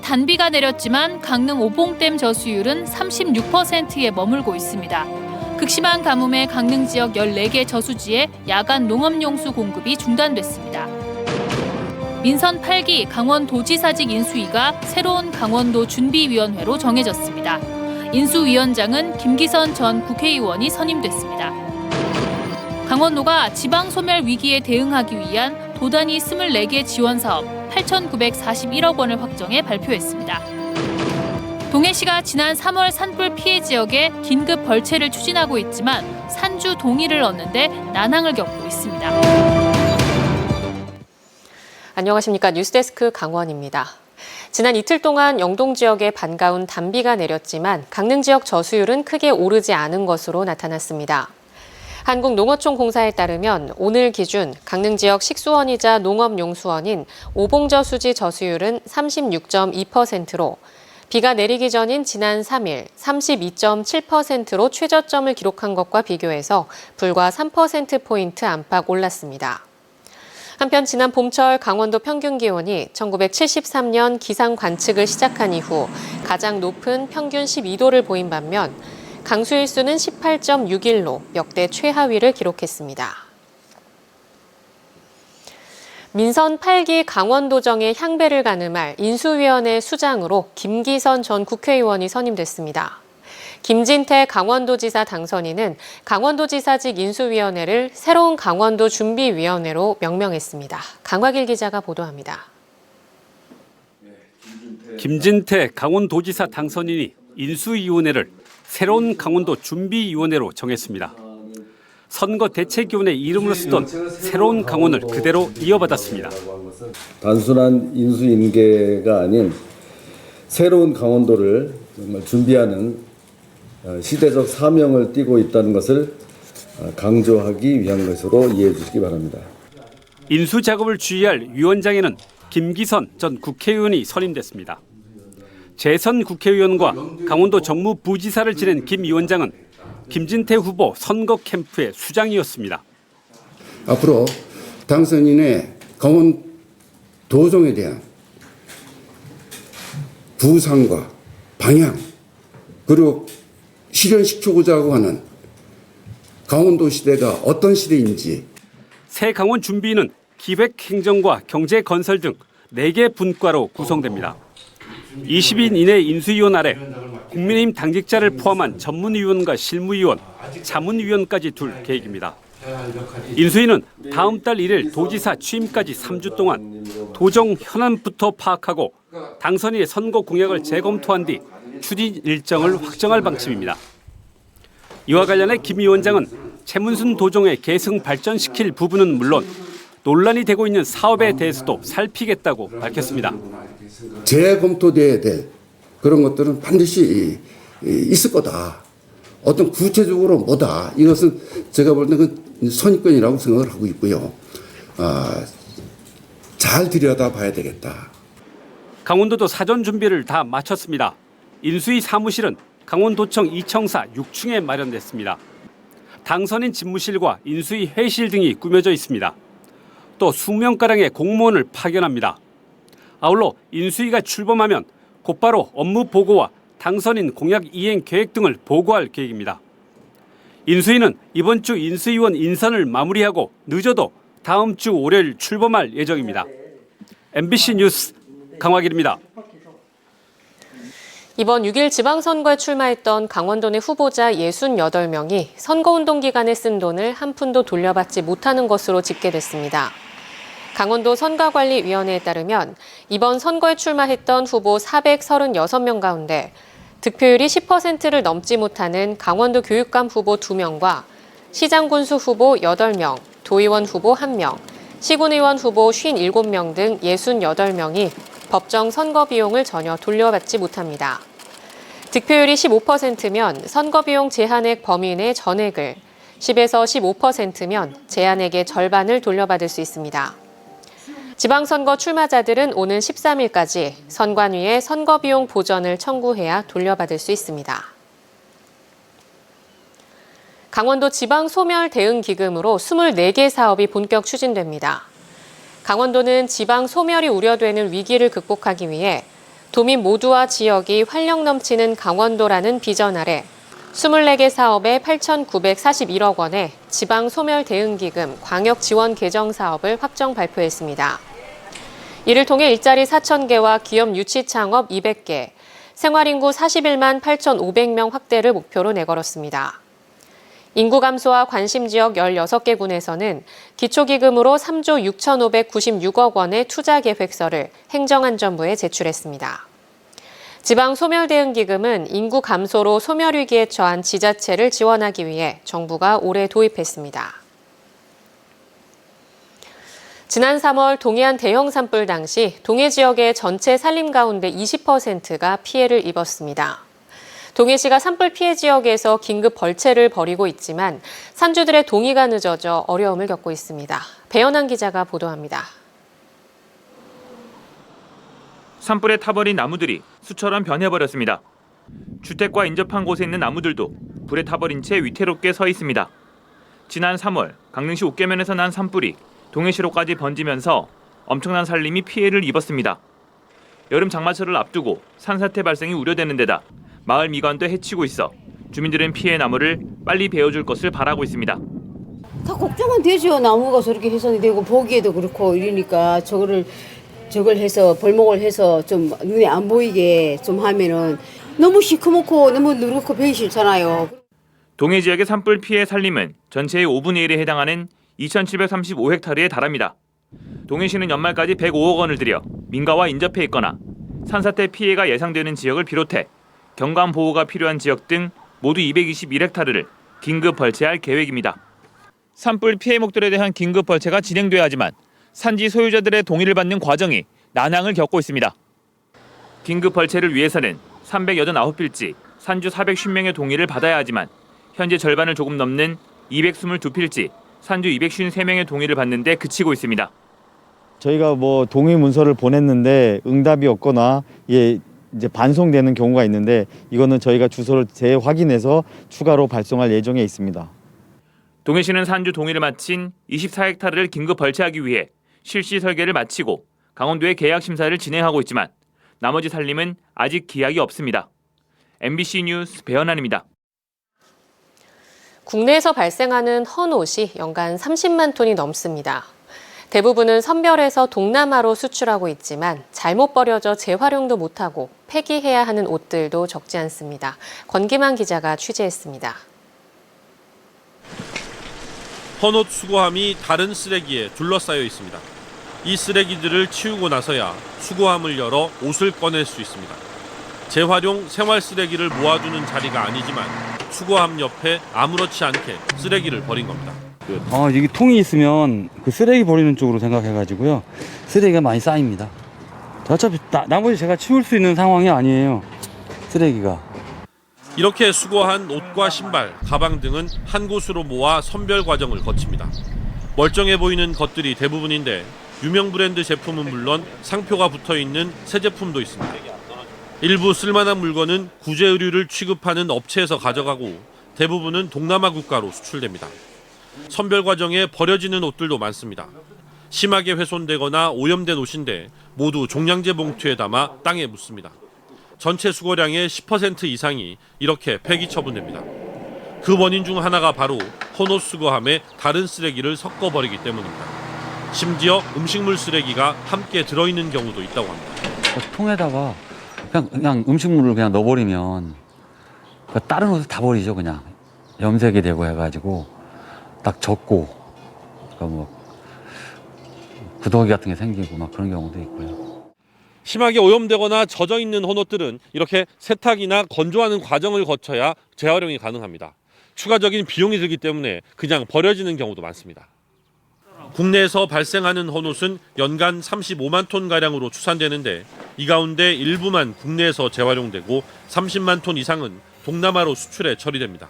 단비가 내렸지만 강릉 오봉댐 저수율은 36%에 머물고 있습니다. 극심한 가뭄에 강릉 지역 14개 저수지에 야간 농업용수 공급이 중단됐습니다. 민선 8기 강원도지사직 인수위가 새로운 강원도 준비위원회로 정해졌습니다. 인수위원장은 김기선 전 국회의원이 선임됐습니다. 강원도가 지방소멸 위기에 대응하기 위한 도단위 24개 지원사업 8,941억 원을 확정해 발표했습니다. 동해시가 지난 3월 산불 피해 지역에 긴급 벌채를 추진하고 있지만 산주 동의를 얻는데 난항을 겪고 있습니다. 안녕하십니까. 뉴스데스크 강원입니다. 지난 이틀 동안 영동 지역에 반가운 단비가 내렸지만 강릉 지역 저수율은 크게 오르지 않은 것으로 나타났습니다. 한국농어촌공사에 따르면 오늘 기준 강릉 지역 식수원이자 농업용수원인 오봉저수지 저수율은 36.2%로 비가 내리기 전인 지난 3일 32.7%로 최저점을 기록한 것과 비교해서 불과 3%포인트 안팎 올랐습니다. 한편 지난 봄철 강원도 평균 기온이 1973년 기상 관측을 시작한 이후 가장 높은 평균 12도를 보인 반면 강수일수는 18.6일로 역대 최하위를 기록했습니다. 민선 8기 강원도정의 향배를 가늠할 인수위원회 수장으로 김기선 전 국회의원이 선임됐습니다. 김진태 강원도지사 당선인은 강원도지사직 인수위원회를 새로운 강원도 준비위원회로 명명했습니다. 강화길 기자가 보도합니다. 김진태 강원도지사 당선인이 인수위원회를 새로운 강원도 준비위원회로 정했습니다. 선거 대책위원회 이름으로 쓰던 새로운 강원을 그대로 이어받았습니다. 단순한 인수인계가 아닌 새로운 강원도를 정말 준비하는 시대적 사명을 띠고 있다는 것을 강조하기 위한 것으로 이해해 주시기 바랍니다. 인수 작업을 주의할 위원장에는 김기선 전 국회의원이 선임됐습니다. 재선 국회의원과 강원도 정무부지사를 지낸 김 위원장은 김진태 후보 선거 캠프의 수장이었습니다. 앞으로 당선인의 강원도정에 대한 부상과 방향 그리고 실현시키고자 하는 강원도 시대가 어떤 시대인지. 새 강원 준비는 기획행정과 경제건설 등 4개 분과로 구성됩니다. 20인 이내 인수위원 아래 국민의힘 당직자를 포함한 전문위원과 실무위원, 자문위원까지 둘 계획입니다. 인수위는 다음 달 1일 도지사 취임까지 3주 동안 도정 현안부터 파악하고 당선인의 선거 공약을 재검토한 뒤 추진 일정을 확정할 방침입니다. 이와 관련해 김 위원장은 최문순 도정의 계승 발전시킬 부분은 물론 논란이 되고 있는 사업에 대해서도 살피겠다고 밝혔습니다. 재검토돼야 될 그런 것들은 반드시 있을 거다. 어떤 구체적으로 뭐다. 이것은 제가 볼 때는 선입견이라고 생각을 하고 있고요. 잘 들여다봐야 되겠다. 강원도도 사전 준비를 다 마쳤습니다. 인수위 사무실은 강원도청 2청사 6층에 마련됐습니다. 당선인 집무실과 인수위 회의실 등이 꾸며져 있습니다. 또 수명가량의 공무원을 파견합니다. 아울러 인수위가 출범하면 곧바로 업무 보고와 당선인 공약 이행 계획 등을 보고할 계획입니다. 인수위는 이번 주 인수위원 인선을 마무리하고 늦어도 다음 주 월요일 출범할 예정입니다. MBC 뉴스 강화길입니다. 이번 6일 지방선거에 출마했던 강원도 내 후보자 68명이 선거운동 기간에 쓴 돈을 한 푼도 돌려받지 못하는 것으로 집계됐습니다. 강원도 선거관리위원회에 따르면 이번 선거에 출마했던 후보 436명 가운데 득표율이 10%를 넘지 못하는 강원도 교육감 후보 2명과 시장군수 후보 8명, 도의원 후보 1명, 시군의원 후보 57명 등 68명이 법정 선거 비용을 전혀 돌려받지 못합니다. 득표율이 15%면 선거비용 제한액 범위 내 전액을, 10에서 15%면 제한액의 절반을 돌려받을 수 있습니다. 지방선거 출마자들은 오는 13일까지 선관위에 선거비용 보전을 청구해야 돌려받을 수 있습니다. 강원도 지방소멸 대응기금으로 24개 사업이 본격 추진됩니다. 강원도는 지방 소멸이 우려되는 위기를 극복하기 위해 도민 모두와 지역이 활력 넘치는 강원도라는 비전 아래 24개 사업에 8,941억 원의 지방 소멸 대응기금 광역 지원 개정 사업을 확정 발표했습니다. 이를 통해 일자리 4,000개와 기업 유치 창업 200개, 생활인구 41만 8,500명 확대를 목표로 내걸었습니다. 인구 감소와 관심지역 16개 군에서는 기초기금으로 3조 6,596억 원의 투자 계획서를 행정안전부에 제출했습니다. 지방 소멸대응기금은 인구 감소로 소멸위기에 처한 지자체를 지원하기 위해 정부가 올해 도입했습니다. 지난 3월 동해안 대형 산불 당시 동해 지역의 전체 산림 가운데 20%가 피해를 입었습니다. 동해시가 산불 피해 지역에서 긴급 벌채를 벌이고 있지만 산주들의 동의가 늦어져 어려움을 겪고 있습니다. 배연한 기자가 보도합니다. 산불에 타버린 나무들이 수처럼 변해버렸습니다. 주택과 인접한 곳에 있는 나무들도 불에 타버린 채 위태롭게 서 있습니다. 지난 3월 강릉시 옥계면에서 난 산불이 동해시로까지 번지면서 엄청난 산림이 피해를 입었습니다. 여름 장마철을 앞두고 산사태 발생이 우려되는 데다 마을 미관도 해치고 있어 주민들은 피해 나무를 빨리 베어줄 것을 바라고 있습니다. 다 걱정은 되죠. 나무가 저렇게 훼손이 되고 보기에도 그렇고 이러니까 저걸 해서 벌목을 해서 좀 눈에 안 보이게 좀 하면은 너무 시커멓고 너무 누렇고 보기 싫잖아요. 동해 지역의 산불 피해 산림은 전체의 5분의 1에 해당하는 2,735헥타르에 달합니다. 동해시는 연말까지 105억 원을 들여 민가와 인접해 있거나 산사태 피해가 예상되는 지역을 비롯해 경관 보호가 필요한 지역 등 모두 221헥타르를 긴급 벌채할 계획입니다. 산불 피해목들에 대한 긴급 벌채가 진행돼야 하지만 산지 소유자들의 동의를 받는 과정이 난항을 겪고 있습니다. 긴급 벌채를 위해서는 389필지, 산주 450명의 동의를 받아야 하지만 현재 절반을 조금 넘는 222필지, 산주 253명의 동의를 받는데 그치고 있습니다. 저희가 동의 문서를 보냈는데 응답이 없거나 이제 반송되는 경우가 있는데 이거는 저희가 주소를 재확인해서 추가로 발송할 예정에 있습니다. 동해시는 산주 동의를 마친 24헥타르를 긴급 벌채하기 위해 실시 설계를 마치고 강원도에 계약 심사를 진행하고 있지만 나머지 산림은 아직 기약이 없습니다. MBC 뉴스 배현환입니다. 국내에서 발생하는 헌옷이 연간 30만 톤이 넘습니다. 대부분은 선별해서 동남아로 수출하고 있지만 잘못 버려져 재활용도 못하고 폐기해야 하는 옷들도 적지 않습니다. 권기만 기자가 취재했습니다. 헌옷 수거함이 다른 쓰레기에 둘러싸여 있습니다. 이 쓰레기들을 치우고 나서야 수거함을 열어 옷을 꺼낼 수 있습니다. 재활용 생활 쓰레기를 모아두는 자리가 아니지만 수거함 옆에 아무렇지 않게 쓰레기를 버린 겁니다. 이게 통이 있으면 그 쓰레기 버리는 쪽으로 생각해가지고요. 쓰레기가 많이 쌓입니다. 어차피 나머지 제가 치울 수 있는 상황이 아니에요. 쓰레기가. 이렇게 수거한 옷과 신발, 가방 등은 한 곳으로 모아 선별 과정을 거칩니다. 멀쩡해 보이는 것들이 대부분인데 유명 브랜드 제품은 물론 상표가 붙어있는 새 제품도 있습니다. 일부 쓸만한 물건은 구제 의류를 취급하는 업체에서 가져가고 대부분은 동남아 국가로 수출됩니다. 선별 과정에 버려지는 옷들도 많습니다. 심하게 훼손되거나 오염된 옷인데 모두 종량제 봉투에 담아 땅에 묻습니다. 전체 수거량의 10% 이상이 이렇게 폐기 처분됩니다. 그 원인 중 하나가 바로 헌옷 수거함에 다른 쓰레기를 섞어 버리기 때문입니다. 심지어 음식물 쓰레기가 함께 들어있는 경우도 있다고 합니다. 통에다가 그냥 음식물을 그냥 넣어버리면 다른 옷을 다 버리죠. 그냥 염색이 되고 해가지고 딱 젖고 구더기 같은 게 생기고 막 그런 경우도 있고요. 심하게 오염되거나 젖어 있는 헌옷들은 이렇게 세탁이나 건조하는 과정을 거쳐야 재활용이 가능합니다. 추가적인 비용이 들기 때문에 그냥 버려지는 경우도 많습니다. 국내에서 발생하는 헌옷은 연간 35만 톤가량으로 추산되는데 이 가운데 일부만 국내에서 재활용되고 30만 톤 이상은 동남아로 수출해 처리됩니다.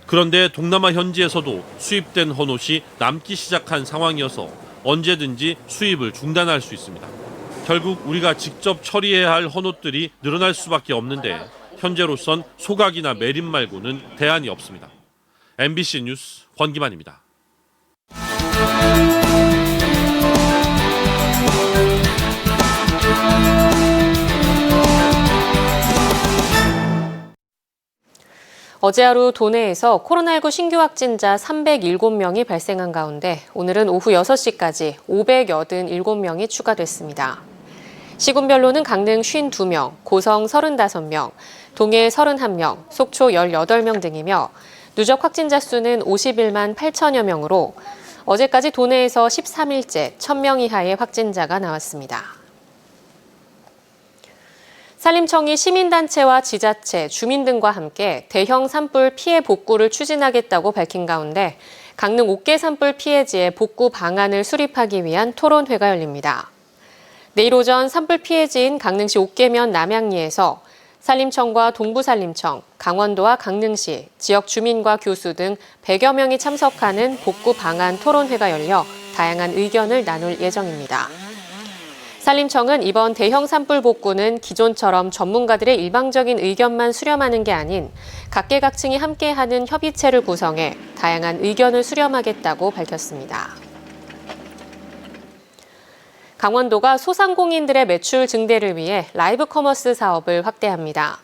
그런데 동남아 현지에서도 수입된 헌옷이 남기 시작한 상황이어서 언제든지 수입을 중단할 수 있습니다. 결국 우리가 직접 처리해야 할 헌옷들이 늘어날 수밖에 없는데 현재로선 소각이나 매립 말고는 대안이 없습니다. MBC 뉴스 권기만입니다. 어제 하루 도내에서 코로나19 신규 확진자 307명이 발생한 가운데 오늘은 오후 6시까지 587명이 추가됐습니다. 시군별로는 강릉 52명, 고성 35명, 동해 31명, 속초 18명 등이며 누적 확진자 수는 51만 8천여 명으로 어제까지 도내에서 13일째 1,000명 이하의 확진자가 나왔습니다. 산림청이 시민단체와 지자체, 주민 등과 함께 대형 산불 피해 복구를 추진하겠다고 밝힌 가운데 강릉 옥계 산불 피해지의 복구 방안을 수립하기 위한 토론회가 열립니다. 내일 오전 산불 피해지인 강릉시 옥계면 남양리에서 산림청과 동부산림청, 강원도와 강릉시, 지역 주민과 교수 등 100여 명이 참석하는 복구 방안 토론회가 열려 다양한 의견을 나눌 예정입니다. 산림청은 이번 대형 산불 복구는 기존처럼 전문가들의 일방적인 의견만 수렴하는 게 아닌 각계각층이 함께하는 협의체를 구성해 다양한 의견을 수렴하겠다고 밝혔습니다. 강원도가 소상공인들의 매출 증대를 위해 라이브 커머스 사업을 확대합니다.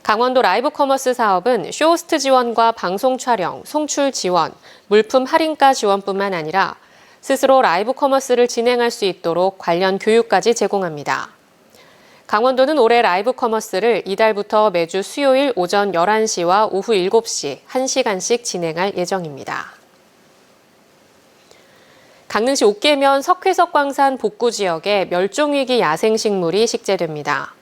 강원도 라이브 커머스 사업은 쇼호스트 지원과 방송 촬영, 송출 지원, 물품 할인가 지원뿐만 아니라 스스로 라이브 커머스를 진행할 수 있도록 관련 교육까지 제공합니다. 강원도는 올해 라이브 커머스를 이달부터 매주 수요일 오전 11시와 오후 7시 1시간씩 진행할 예정입니다. 강릉시 옥계면 석회석광산 복구 지역에 멸종위기 야생식물이 식재됩니다.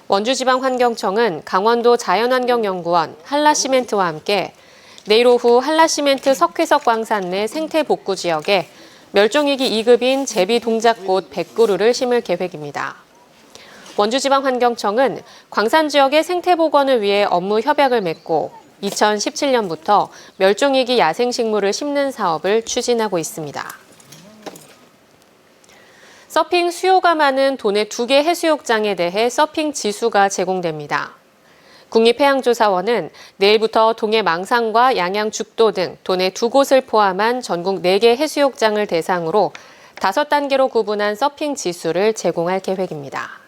원주지방환경청은 강원도 자연환경연구원, 한라시멘트와 함께 내일 오후 한라시멘트 석회석광산 내 생태 복구 지역에 멸종위기 2급인 제비동작꽃 100그루를 심을 계획입니다. 원주지방환경청은 광산 지역의 생태 복원을 위해 업무 협약을 맺고 2017년부터 멸종위기 야생식물을 심는 사업을 추진하고 있습니다. 서핑 수요가 많은 도내 2개 해수욕장에 대해 서핑 지수가 제공됩니다. 국립해양조사원은 내일부터 동해 망상과 양양 죽도 등 도내 2곳을 포함한 전국 4개 해수욕장을 대상으로 5단계로 구분한 서핑 지수를 제공할 계획입니다.